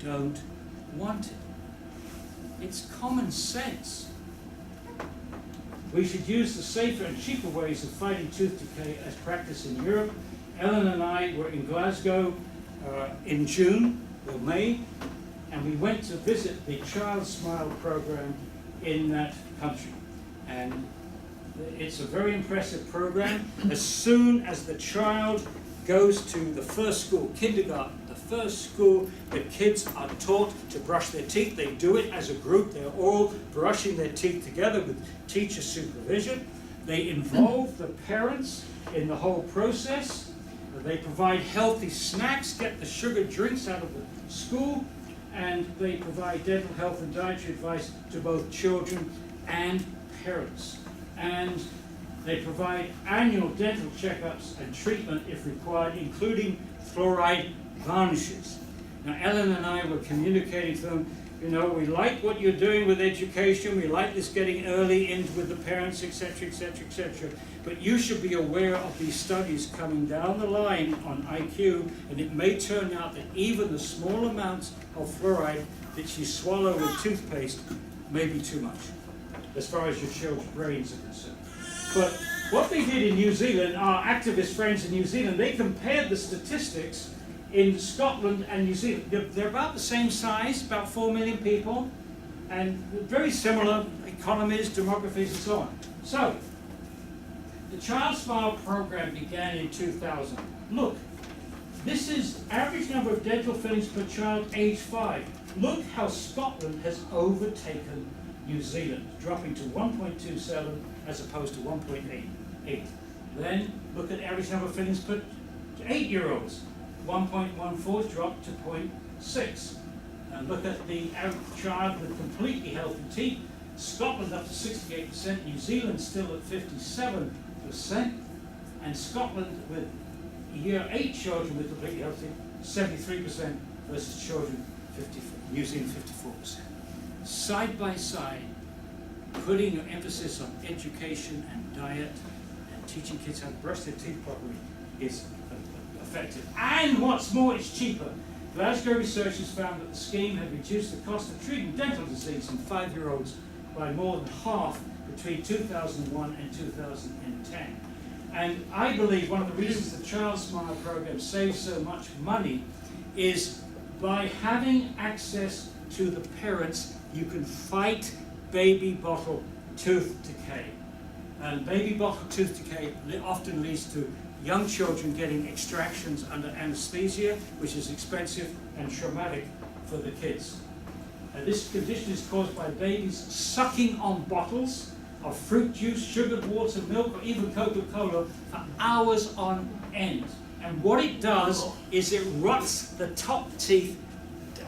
don't want it. It's common sense. We should use the safer and cheaper ways of fighting tooth decay as practiced in Europe. Ellen and I were in Glasgow in June or May, and we went to visit the Child Smile program in that country. And it's a very impressive program. As soon as the child goes to the first school, kindergarten, the first school, the kids are taught to brush their teeth. They do it as a group. They're all brushing their teeth together with teacher supervision. They involve the parents in the whole process. They provide healthy snacks, get the sugar drinks out of the school, and they provide dental health and dietary advice to both children and parents. And they provide annual dental checkups and treatment if required, including fluoride varnishes. Now, Ellen and I were communicating to them, you know, we like what you're doing with education, we like this getting early in with the parents, etc., etc., etc., but you should be aware of these studies coming down the line on IQ, and it may turn out that even the small amounts of fluoride that you swallow with toothpaste may be too much, as far as your children's brains are concerned. But what they did in New Zealand, our activist friends in New Zealand, they compared the statistics in Scotland and New Zealand. They're about the same size, about 4 million people, and very similar economies, demographies, and so on. So, the Child Smile program began in 2000. Look, this is average number of dental fillings per child age 5. Look how Scotland has overtaken New Zealand, dropping to 1.27 as opposed to 1.88. Then look at average number of fillings per 8-year-olds. 1.14 dropped to 0.6. And look at the average child with completely healthy teeth. Scotland up to 68%, New Zealand still at 57%, and Scotland with year 8 children with completely healthy, 73% versus children, New Zealand 54%. Side by side, putting your emphasis on education and diet and teaching kids how to brush their teeth properly is effective. And what's more, it's cheaper. Glasgow researchers found that the scheme had reduced the cost of treating dental disease in 5-year-olds by more than half between 2001 and 2010. And I believe one of the reasons the Child Smile program saves so much money is by having access to the parents, you can fight baby bottle tooth decay. And baby bottle tooth decay often leads to young children getting extractions under anesthesia, which is expensive and traumatic for the kids. And this condition is caused by babies sucking on bottles of fruit juice, sugared water, milk, or even Coca-Cola for hours on end. And what it does is it rots the top teeth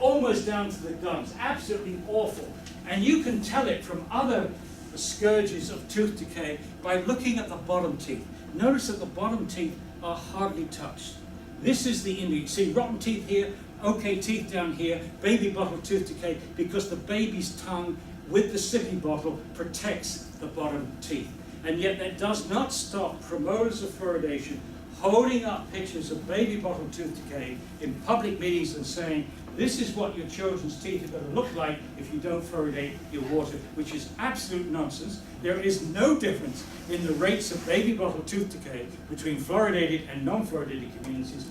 almost down to the gums. Absolutely awful. And you can tell it from other scourges of tooth decay by looking at the bottom teeth. Notice that the bottom teeth are hardly touched. This is the indicator. You see rotten teeth here, okay teeth down here, baby bottle tooth decay, because the baby's tongue with the sippy bottle protects the bottom teeth. And yet that does not stop promoters of fluoridation holding up pictures of baby bottle tooth decay in public meetings and saying, this is what your children's teeth are going to look like if you don't fluoridate your water, which is absolute nonsense. There is no difference in the rates of baby bottle tooth decay between fluoridated and non-fluoridated communities.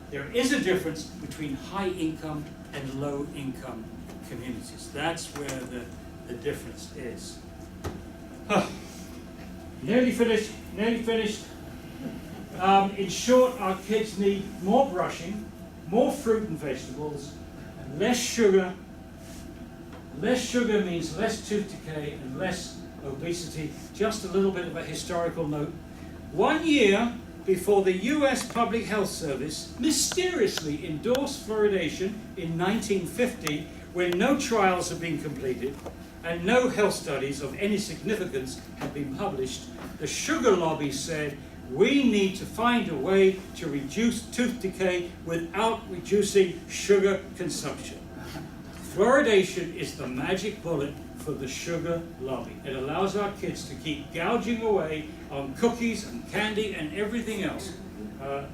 There is a difference between high-income and low-income communities. That's where the difference is. Nearly finished. In short, our kids need more brushing, more fruit and vegetables, and less sugar. Less sugar means less tooth decay and less obesity. Just a little bit of a historical note. 1 year before the US Public Health Service mysteriously endorsed fluoridation in 1950, when no trials had been completed and no health studies of any significance had been published, the sugar lobby said, we need to find a way to reduce tooth decay without reducing sugar consumption. Fluoridation is the magic bullet for the sugar lobby. It allows our kids to keep gouging away on cookies and candy and everything else.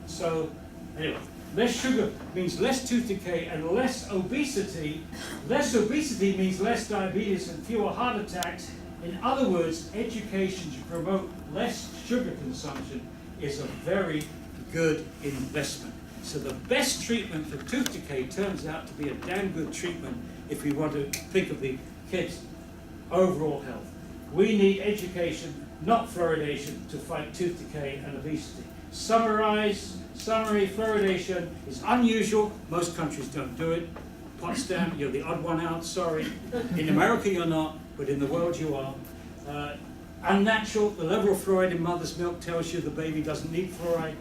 So, anyway, Less sugar means less tooth decay and less obesity. Less obesity means less diabetes and fewer heart attacks. In other words, education to promote less sugar consumption is a very good investment. So the best treatment for tooth decay turns out to be a damn good treatment if we want to think of the kids' overall health. We need education, not fluoridation, to fight tooth decay and obesity. Summary, fluoridation is unusual. Most countries don't do it. Potsdam, you're the odd one out, sorry. In America you're not, but in the world you are. Unnatural, the level of fluoride in mother's milk tells you the baby doesn't need fluoride.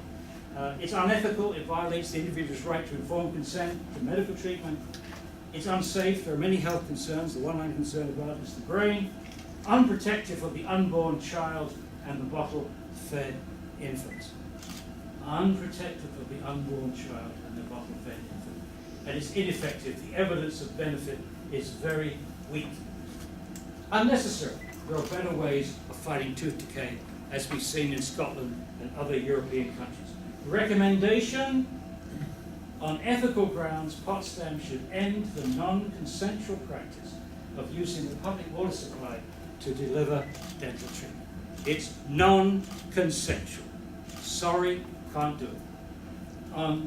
It's unethical, it violates the individual's right to informed consent to medical treatment. It's unsafe, there are many health concerns. The one I'm concerned about is the brain. Unprotective of the unborn child and the bottle-fed infant. Unprotective of the unborn child and the bottle-fed infant. And it's ineffective. The evidence of benefit is very weak. Unnecessary. There are better ways of fighting tooth decay, as we've seen in Scotland and other European countries. Recommendation: on ethical grounds, Potsdam should end the non-consensual practice of using the public water supply to deliver dental treatment. It's non-consensual. Sorry, can't do it.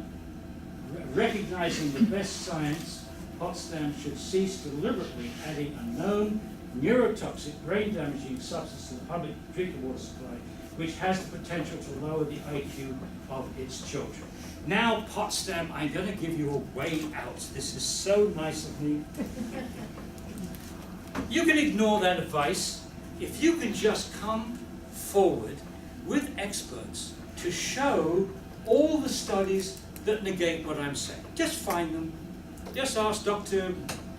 Recognizing the best science, Potsdam should cease deliberately adding a known neurotoxic, brain-damaging substance to the public drinking water supply, which has the potential to lower the IQ of its children. Now, Potsdam, I'm going to give you a way out. This is so nice of me. You can ignore that advice if you can just come forward with experts to show all the studies that negate what I'm saying. Just find them. Just ask Dr.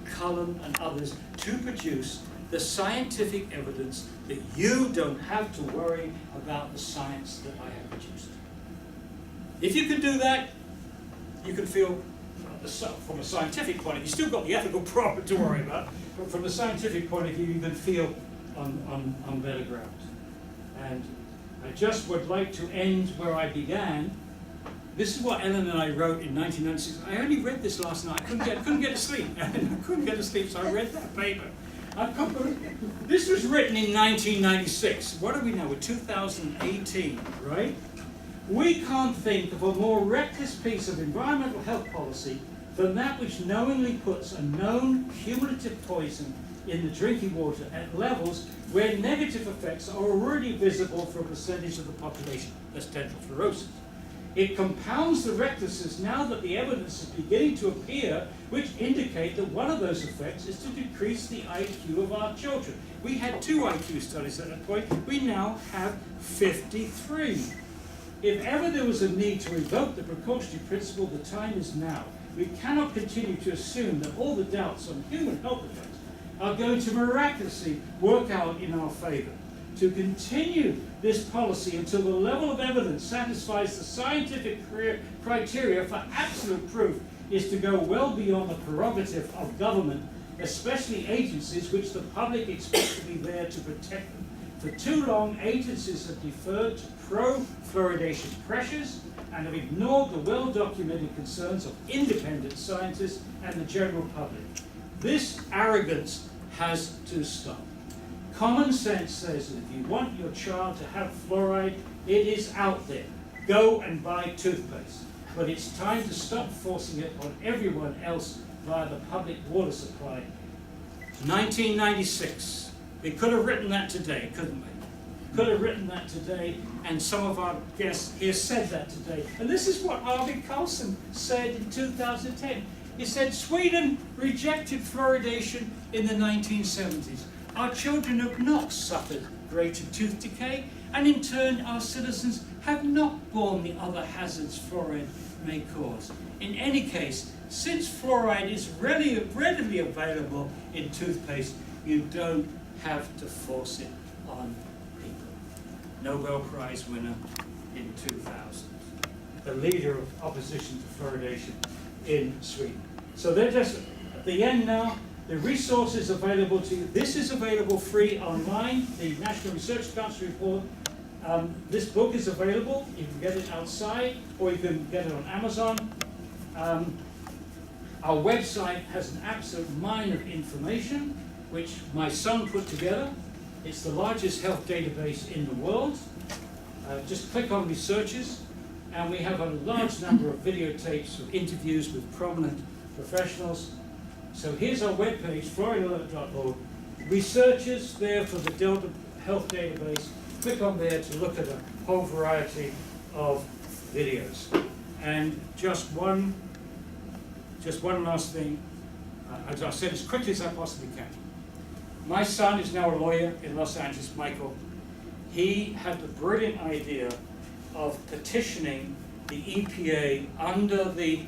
Cullen and others to produce the scientific evidence that you don't have to worry about the science that I have produced. If you can do that, you can feel, from a scientific point of view, you still got the ethical problem to worry about, but from a scientific point of view, you can feel on better ground. And I just would like to end where I began. This is what Ellen and I wrote in 1996. I only read this last night. I couldn't get to sleep. I couldn't get to sleep, so I read that paper. This was written in 1996. What are we now? We're 2018, right? We can't think of a more reckless piece of environmental health policy than that which knowingly puts a known cumulative poison in the drinking water at levels where negative effects are already visible for a percentage of the population. That's dental fluorosis. It compounds the recklessness now that the evidence is beginning to appear which indicate that one of those effects is to decrease the IQ of our children. We had 2 IQ studies at that point. We now have 53. If ever there was a need to revoke the precautionary principle, the time is now. We cannot continue to assume that all the doubts on human health effects are going to miraculously work out in our favor. To continue this policy until the level of evidence satisfies the scientific criteria for absolute proof is to go well beyond the prerogative of government, especially agencies which the public expects to be there to protect them. For too long, agencies have deferred to pro-fluoridation pressures and have ignored the well-documented concerns of independent scientists and the general public. This arrogance has to stop. Common sense says that if you want your child to have fluoride, it is out there. Go and buy toothpaste. But it's time to stop forcing it on everyone else via the public water supply. 1996. We could have written that today, couldn't we? Could have written that today, and some of our guests here said that today. And this is what Arvid Carlson said in 2010. He said, Sweden rejected fluoridation in the 1970s. Our children have not suffered greater tooth decay, and in turn our citizens have not borne the other hazards fluoride may cause. In any case, since fluoride is readily available in toothpaste, you don't have to force it on people. Nobel Prize winner in 2000. The leader of opposition to fluoridation in Sweden. So they're just at the end now. The resources available to you. This is available free online, the National Research Council report. This book is available. You can get it outside, or you can get it on Amazon. Our website has an absolute mine of information, which my son put together. It's the largest health database in the world. Just click on researches, and we have a large number of videotapes of interviews with prominent professionals. So here's our webpage, fluoridalert.org. Researchers there for the Delta Health Database. Click on there to look at a whole variety of videos. And just one last thing, as I said, as quickly as I possibly can. My son is now a lawyer in Los Angeles, Michael. He had the brilliant idea of petitioning the EPA under the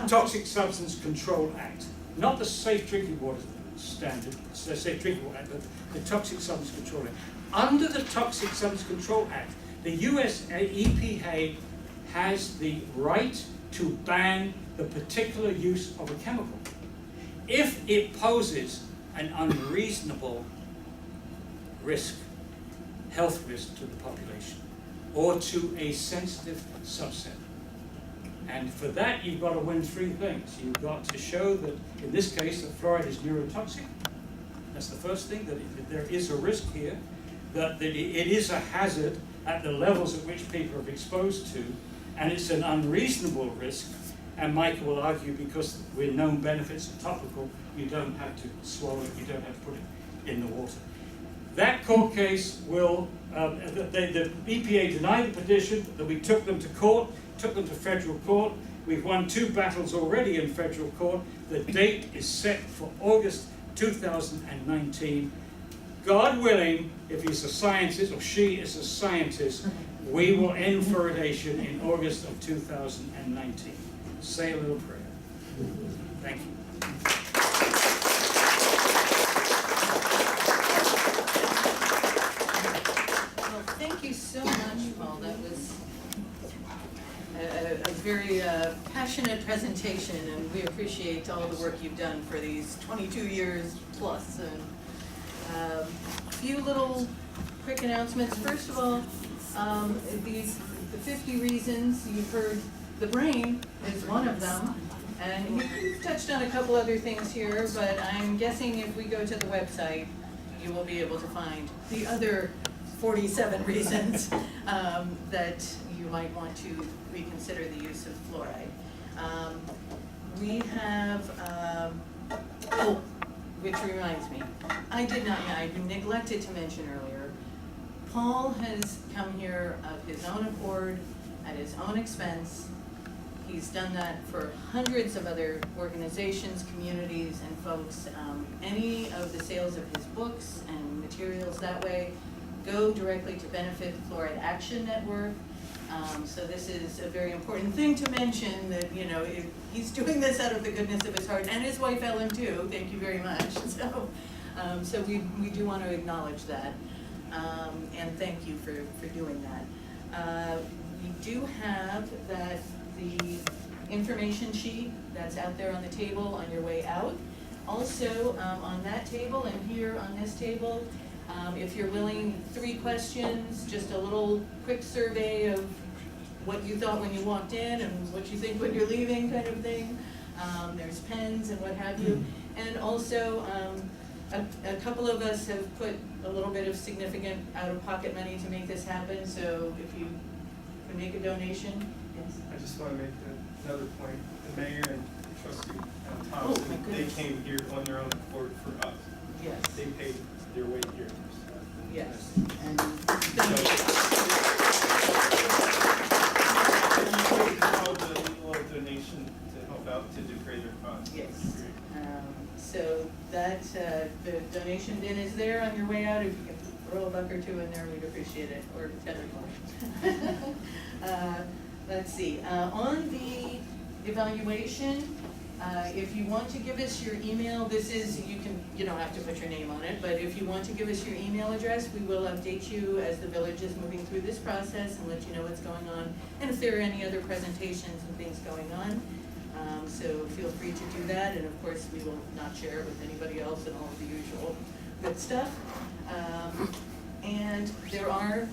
Toxic Substance Control Act, not the Safe Drinking Water Standard, the Safe Drinking Water Act, but the Toxic Substance Control Act. Under the Toxic Substance Control Act, the US EPA has the right to ban the particular use of a chemical if it poses an unreasonable risk, health risk to the population, or to a sensitive subset. And for that, you've got to win three things. You've got to show that, in this case, that fluoride is neurotoxic. That's the first thing, that there is a risk here, that it is a hazard at the levels at which people are exposed to, and it's an unreasonable risk. And Michael will argue, because we're known benefits of topical, you don't have to swallow it, you don't have to put it in the water. That court case will, the EPA denied the petition, that we took them to court, took them to federal court. We've won 2 battles already in federal court. The date is set for August 2019. God willing, if he's a scientist, or she is a scientist, we will end fluoridation in August of 2019. Say a little prayer. Thank you. Well, thank you so much, Paul. That was a very passionate presentation, and we appreciate all the work you've done for these 22 years plus. And a few little quick announcements. First of all, the 50 reasons you've heard. The brain is one of them, and you've touched on a couple other things here, but I'm guessing if we go to the website, you will be able to find the other 47 reasons that you might want to reconsider the use of fluoride. We have, which reminds me, I neglected to mention earlier, Paul has come here of his own accord, at his own expense. He's done that for hundreds of other organizations, communities, and folks. Any of the sales of his books and materials that way go directly to benefit the Fluoride Action Network. So this is a very important thing to mention, that, you know, he's doing this out of the goodness of his heart, and his wife Ellen too, thank you very much. So we do want to acknowledge that, and thank you for doing that. We do have the information sheet that's out there on the table on your way out. Also, on that table and here on this table, if you're willing, 3 questions, just a little quick survey of what you thought when you walked in and what you think when you're leaving, kind of thing. There's pens and what have you. And also, a couple of us have put a little bit of significant out-of-pocket money to make this happen, so if you can make a donation. Yes. I just want to make another point. The mayor and trustee Thompson, they came here on their own accord for us. Yes. They paid their way here. So. Yes. And thank you. A little donation to help out to defray their costs. Yes. So that the donation bin is there on your way out. If you can throw a buck or two in there, we'd appreciate it, or 10 or more. Let's see. On the evaluation, if you want to give us your email, you don't have to put your name on it, but if you want to give us your email address, we will update you as the village is moving through this process and let you know what's going on, and if there are any other presentations and things going on. So feel free to do that, and of course we will not share it with anybody else and all of the usual good stuff. And there are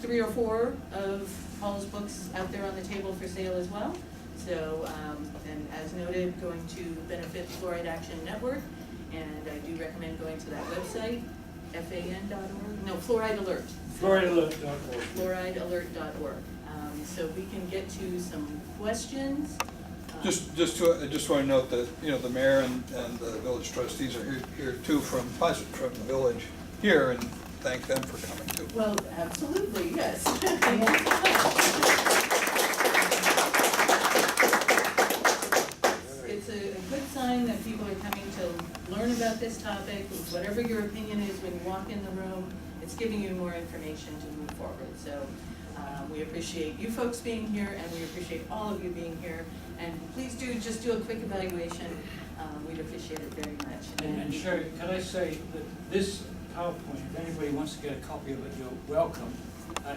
3 or 4 of Paul's books out there on the table for sale as well. So, and as noted, going to benefit the Fluoride Action Network, and I do recommend going to that website, fan.org, no, Fluoride Alert. Fluoridealert.org. Fluoridealert.org. So we can get to some questions. I just want to note that, you know, the mayor and the village trustees are here too from the village here, and thank them for coming too. Well, absolutely, yes. It's a good sign that people are coming to learn about this topic. Whatever your opinion is when you walk in the room, it's giving you more information to move forward. So we appreciate you folks being here, and we appreciate all of you being here. And please just do a quick evaluation. We'd appreciate it very much. And Sherry, can I say that this PowerPoint, if anybody wants to get a copy of it, you're welcome.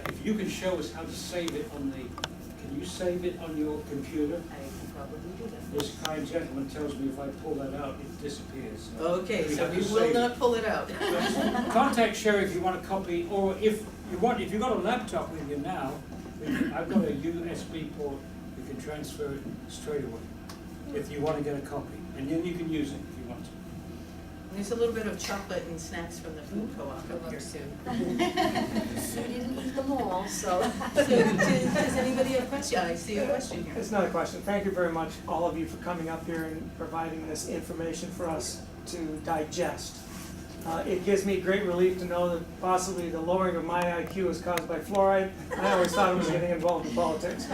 If you can show us how to save it on can you save it on your computer? I can probably do that. This kind gentleman tells me if I pull that out, it disappears. So Okay, so have we to will save not pull it out. Contact Sherry if you want a copy, or if you've got a laptop with you now, I've got a USB port, you can transfer it straight away if you want to get a copy, and then you can use it if you want to. There's a little bit of chocolate and snacks from the food co-op up here too. We didn't eat them all, so. So does anybody have a question? I see a question here. It's not a question. Thank you very much, all of you, for coming up here and providing this information for us to digest. It gives me great relief to know that possibly the lowering of my IQ is caused by fluoride. I always thought I was getting involved in politics.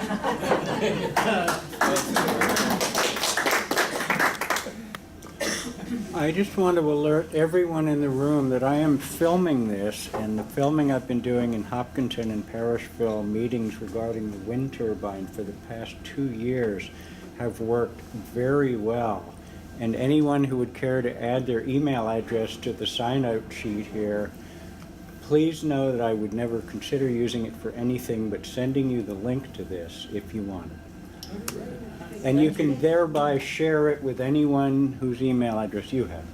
I just want to alert everyone in the room that I am filming this, and the filming I've been doing in Hopkinton and Parishville meetings regarding the wind turbine for the past 2 years have worked very well. And anyone who would care to add their email address to the sign-out sheet here, please know that I would never consider using it for anything but sending you the link to this if you want it. And you can thereby share it with anyone whose email address you have.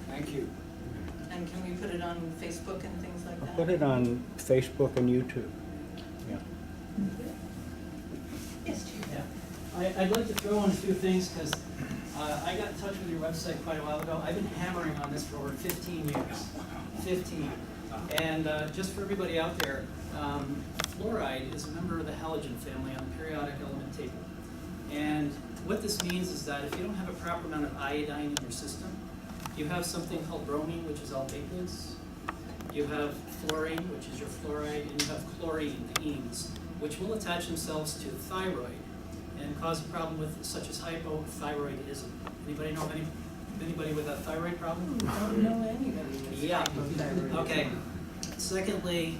Thank you. And can we put it on Facebook and things like that? I'll put it on Facebook and YouTube. Yeah. Yes, Chief. Yeah. I'd like to throw in a few things because I got in touch with your website quite a while ago. I've been hammering on this for over 15 years. 15. And just for everybody out there, fluoride is a member of the halogen family on the periodic element table. And what this means is that if you don't have a proper amount of iodine in your system, you have something called bromine, which is aldehydes. You have fluorine, which is your fluoride, and you have chlorine, the enes, which will attach themselves to the thyroid and cause a problem with such as hypothyroidism. Anybody know of anybody with a thyroid problem? Don't know anybody with Yeah. hypothyroidism. Okay. Secondly,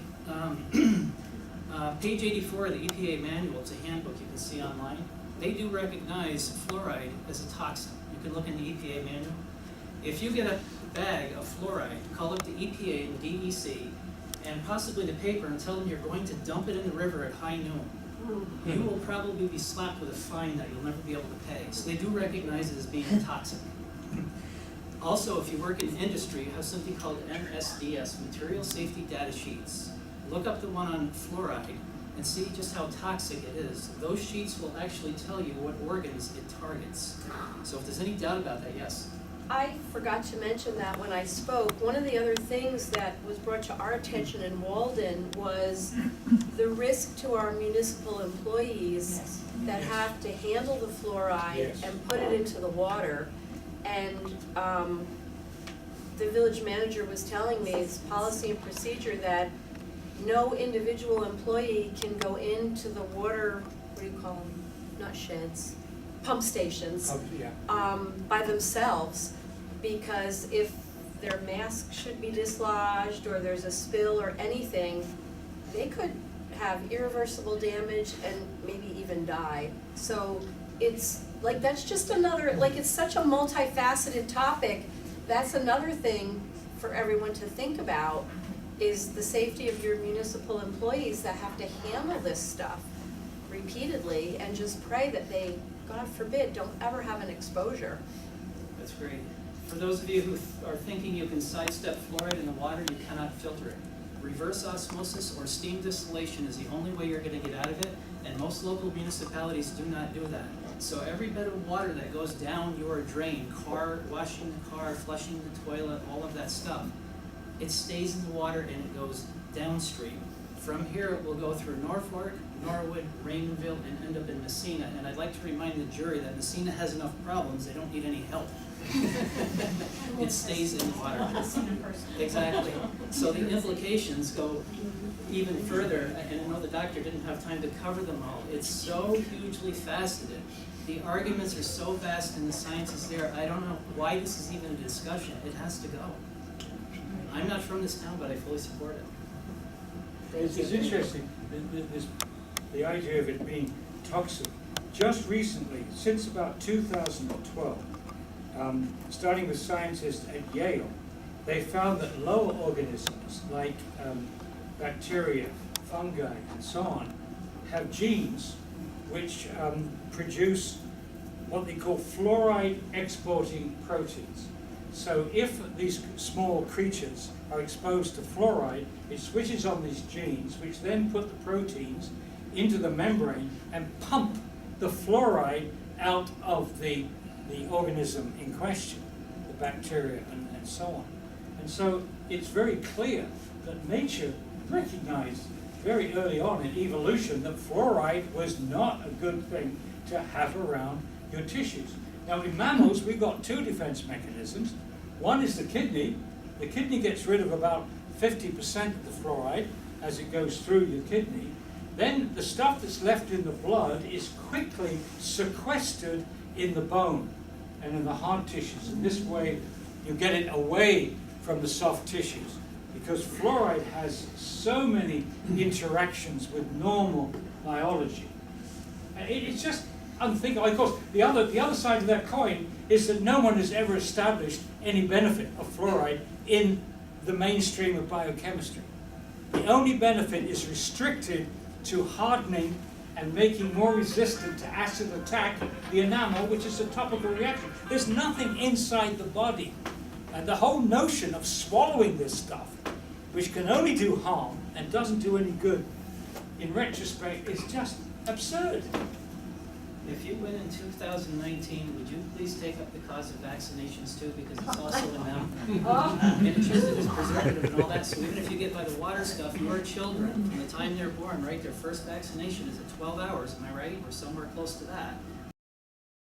page 84 of the EPA manual, it's a handbook you can see online. They do recognize fluoride as a toxin. You can look in the EPA manual. If you get a bag of fluoride, call up the EPA and the DEC and possibly the paper and tell them you're going to dump it in the river at high noon. You will probably be slapped with a fine that you'll never be able to pay. So they do recognize it as being a toxin. Also, if you work in industry, you have something called MSDS, Material Safety Data Sheets. Look up the one on fluoride and see just how toxic it is. Those sheets will actually tell you what organs it targets. So if there's any doubt about that, yes? I forgot to mention that when I spoke. One of the other things that was brought to our attention in Walden was the risk to our municipal employees Yes. that have to handle the fluoride Yes. and put it into the water. And the village manager was telling me it's policy and procedure that no individual employee can go into the water, what do you call them? Not sheds, pump stations, Yeah. by themselves, because if their mask should be dislodged or there's a spill or anything, they could have irreversible damage and maybe even die. So it's like, that's just another, like, it's such a multifaceted topic. That's another thing for everyone to think about, is the safety of your municipal employees that have to handle this stuff repeatedly, and just pray that they, God forbid, don't ever have an exposure. That's great. For those of you who are thinking you can sidestep fluoride in the water, you cannot filter it. reverse osmosis or steam distillation is the only way you're gonna get out of it, and most local municipalities do not do that. So every bit of water that goes down your drain, washing the car, flushing the toilet, all of that stuff, it stays in the water and it goes downstream. From here, it will go through Norfolk, Norwood, Raymondville, and end up in Messina. And I'd like to remind the jury that Messina has enough problems, they don't need any help. It stays in the water. Exactly. So the implications go even further, and I know the doctor didn't have time to cover them all. It's so hugely faceted. The arguments are so vast and the science is there. I don't know why this is even a discussion. It has to go. I'm not from this town, but I fully support it. It's interesting, the idea of it being toxic. Just recently, since about 2012, starting with scientists at Yale, they found that lower organisms like bacteria, fungi, and so on, have genes which produce what they call fluoride exporting proteins. So if these small creatures are exposed to fluoride, it switches on these genes, which then put the proteins into the membrane and pump the fluoride out of the organism in question, the bacteria and so on. And so it's very clear that nature recognized very early on in evolution that fluoride was not a good thing to have around your tissues. Now in mammals, we've got two defense mechanisms. One is the kidney. The kidney gets rid of about 50% of the fluoride as it goes through your kidney. Then the stuff that's left in the blood is quickly sequestered in the bone and in the hard tissues. And this way you get it away from the soft tissues, because fluoride has so many interactions with normal biology. It's just unthinkable. Of course, the other side of that coin is that no one has ever established any benefit of fluoride in the mainstream of biochemistry. The only benefit is restricted to hardening and making more resistant to acid attack the enamel, which is a topical reaction. There's nothing inside the body. And the whole notion of swallowing this stuff, which can only do harm and doesn't do any good, in retrospect, is just absurd. If you win in 2019, would you please take up the cause of vaccinations too, because it's also in them. And it is preservative and all that, so even if you get by the water stuff, your children, from the time they're born, right, their first vaccination is at 12 hours, am I right? Or somewhere close to that.